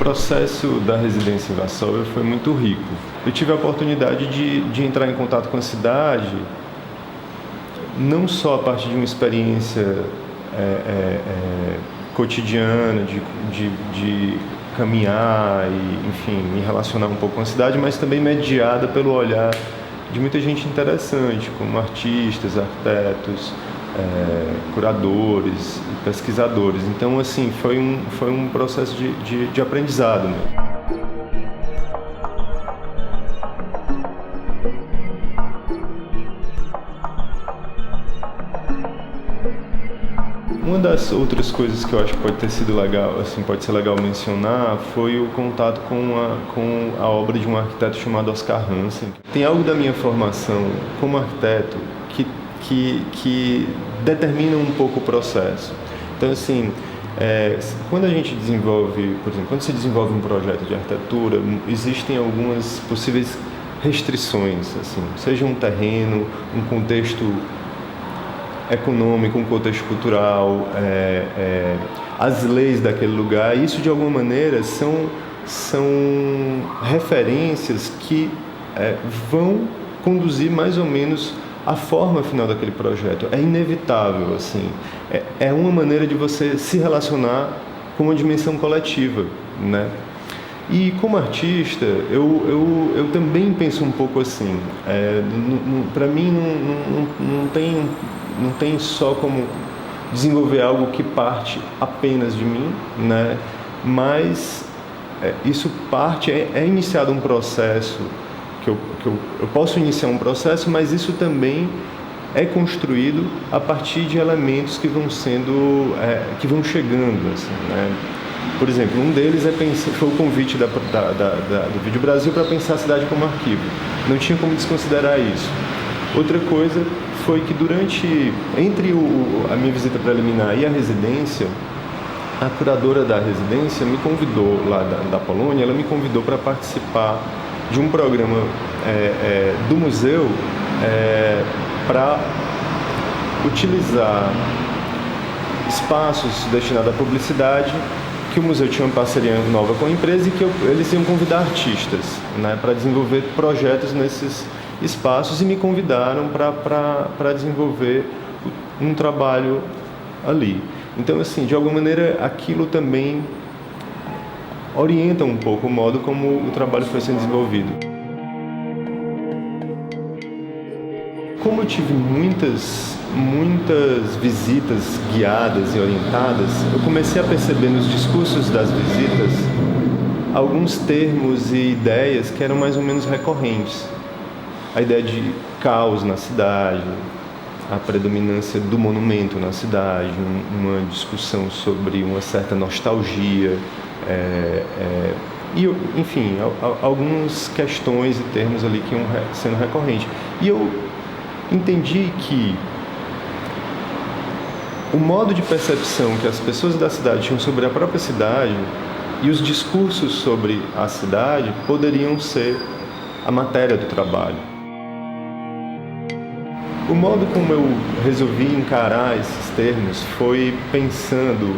processo da residência em Varsóvia foi muito rico. Eu tive a oportunidade de entrar em contato com a cidade, não só a partir de uma experiência cotidiana, de caminhar e, enfim, me relacionar um pouco com a cidade, mas também mediada pelo olhar de muita gente interessante, como artistas, arquitetos, curadores, pesquisadores. Então, assim, foi um processo de aprendizado, né? Uma das outras coisas que eu acho que pode ter sido legal, assim, pode ser legal mencionar, foi o contato com a obra de um arquiteto chamado Oscar Hansen. Tem algo da minha formação como arquiteto que determina um pouco o processo. Então, assim, quando a gente desenvolve, por exemplo, quando se desenvolve um projeto de arquitetura, existem algumas possíveis restrições, assim, seja um terreno, um contexto econômico, um contexto cultural, as leis daquele lugar. Isso, de alguma maneira, são referências que vão conduzir mais ou menos a forma final daquele projeto. É inevitável, assim. É uma maneira de você se relacionar com uma dimensão coletiva, né? E como artista, eu também penso um pouco assim. Para mim, não tem só como desenvolver algo que parte apenas de mim, né? Mas isso parte, é iniciado um processo, que eu posso iniciar um processo, mas isso também é construído a partir de elementos que vão chegando, assim, né? Por exemplo, um deles foi o convite do Vídeo Brasil para pensar a cidade como arquivo. Não tinha como desconsiderar isso. Outra coisa foi que entre a minha visita preliminar e a residência, a curadora da residência me convidou, lá da Polônia, ela me convidou para participar de um programa do museu para utilizar espaços destinados à publicidade, que o museu tinha uma parceria nova com a empresa e que eles iam convidar artistas, né, para desenvolver projetos nesses espaços, e me convidaram para desenvolver um trabalho ali. Então, assim, de alguma maneira, aquilo também orienta um pouco o modo como o trabalho foi sendo desenvolvido. Como eu tive muitas visitas guiadas e orientadas, eu comecei a perceber nos discursos das visitas alguns termos e ideias que eram mais ou menos recorrentes. A ideia de caos na cidade, a predominância do monumento na cidade, uma discussão sobre uma certa nostalgia, e, enfim, algumas questões e termos ali que iam sendo recorrentes. E eu entendi que o modo de percepção que as pessoas da cidade tinham sobre a própria cidade e os discursos sobre a cidade poderiam ser a matéria do trabalho. O modo como eu resolvi encarar esses termos foi pensando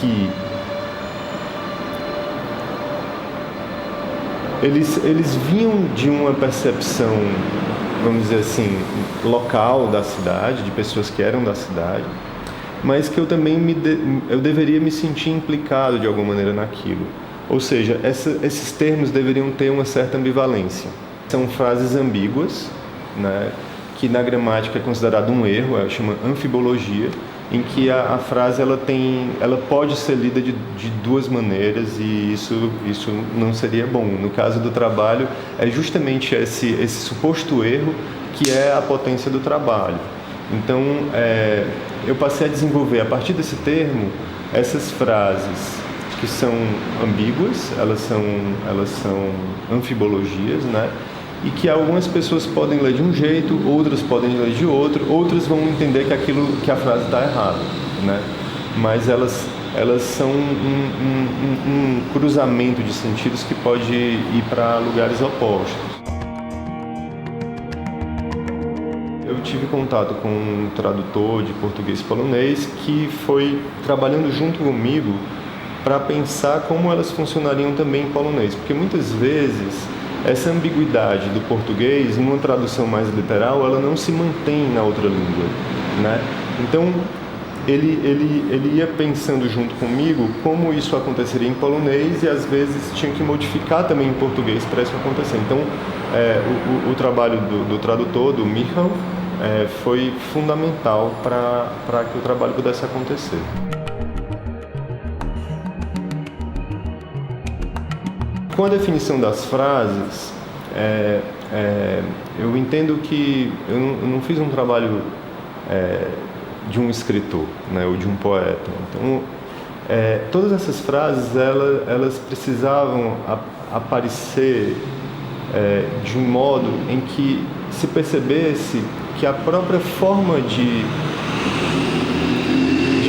que eles vinham de uma percepção, vamos dizer assim, local da cidade, de pessoas que eram da cidade, mas que eu também eu deveria me sentir implicado de alguma maneira naquilo. Ou seja, esses termos deveriam ter uma certa ambivalência. São frases ambíguas, né, que na gramática é considerado um erro, chama anfibologia, em que a frase ela pode ser lida de duas maneiras, e isso não seria bom. No caso do trabalho, é justamente esse suposto erro que é a potência do trabalho. Então, eu passei a desenvolver, a partir desse termo, essas frases que são ambíguas, elas são anfibologias, né? E que algumas pessoas podem ler de um jeito, outras podem ler de outro, outras vão entender que a frase está errada, né? Mas elas são um cruzamento de sentidos que pode ir para lugares opostos. Eu tive contato com um tradutor de português e polonês que foi trabalhando junto comigo para pensar como elas funcionariam também em polonês, porque muitas vezes essa ambiguidade do português, numa tradução mais literal, ela não se mantém na outra língua, né? Então, ele ia pensando junto comigo como isso aconteceria em polonês e às vezes tinha que modificar também em português para isso acontecer. Então, o trabalho do tradutor, do Michał, foi fundamental para que o trabalho pudesse acontecer. Com a definição das frases, eu entendo que eu não fiz um trabalho de um escritor, né, ou de um poeta. Então, todas essas frases elas precisavam aparecer de um modo em que se percebesse que a própria forma de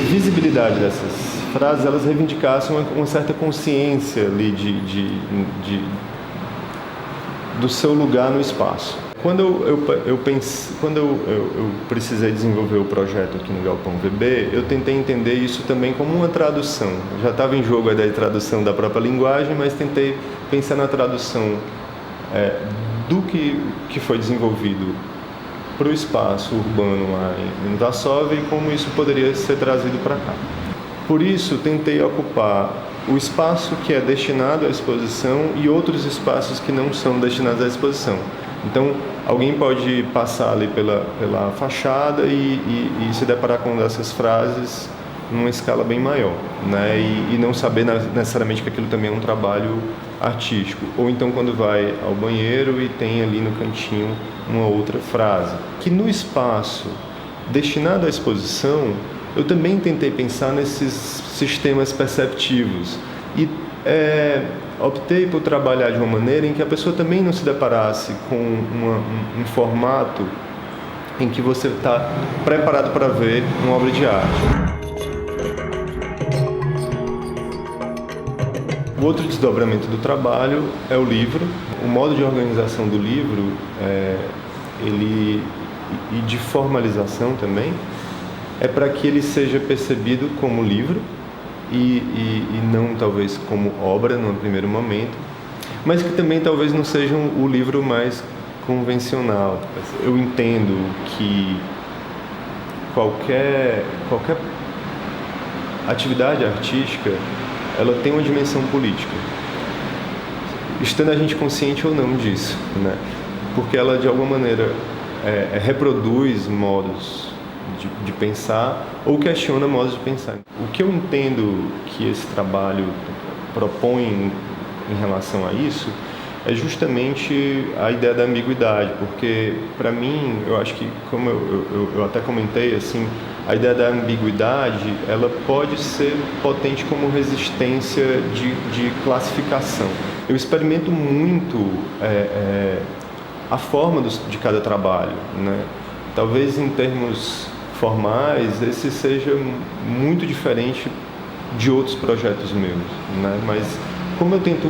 visibilidade dessas frases, elas reivindicassem uma certa consciência ali do seu lugar no espaço. Quando eu precisei desenvolver o projeto aqui no Galpão VB, eu tentei entender isso também como uma tradução. Já estava em jogo a ideia de tradução da própria linguagem, mas tentei pensar na tradução do que foi desenvolvido para o espaço urbano lá em Varsóvia e como isso poderia ser trazido para cá. Por isso, tentei ocupar o espaço que é destinado à exposição e outros espaços que não são destinados à exposição. Então, alguém pode passar ali pela fachada e se deparar com uma dessas frases numa escala bem maior, né? E não saber necessariamente que aquilo também é um trabalho artístico. Ou então, quando vai ao banheiro e tem ali no cantinho uma outra frase. Que no espaço destinado à exposição, eu também tentei pensar nesses sistemas perceptivos e optei por trabalhar de uma maneira em que a pessoa também não se deparasse com um formato em que você está preparado para ver uma obra de arte. O outro desdobramento do trabalho é o livro. O modo de organização do livro, e de formalização também, é para que ele seja percebido como livro e não talvez como obra no primeiro momento, mas que também talvez não seja o livro mais convencional. Eu entendo que qualquer atividade artística, ela tem uma dimensão política, estando a gente consciente ou não disso, né? Porque ela de alguma maneira reproduz modos de pensar ou questiona modos de pensar. O que eu entendo que esse trabalho propõe em relação a isso é justamente a ideia da ambiguidade, porque para mim, eu acho que, como eu até comentei, assim, a ideia da ambiguidade, ela pode ser potente como resistência de classificação. Eu experimento muito a forma de cada trabalho, né? Talvez em termos formais, esse seja muito diferente de outros projetos meus, né? Mas como eu tento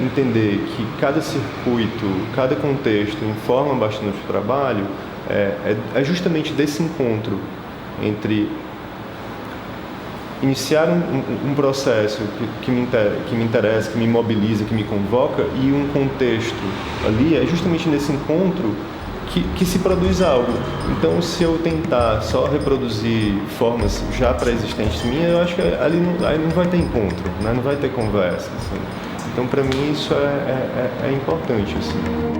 entender que cada circuito, cada contexto informa bastante o trabalho, é justamente desse encontro entre iniciar um processo que me interessa, que me mobiliza, que me convoca, e um contexto ali, é justamente nesse encontro que se produz algo. Então, se eu tentar só reproduzir formas já pré-existentes minhas, eu acho que ali não vai ter encontro, né? Não vai ter conversa, assim. Então, para mim, isso é importante, assim.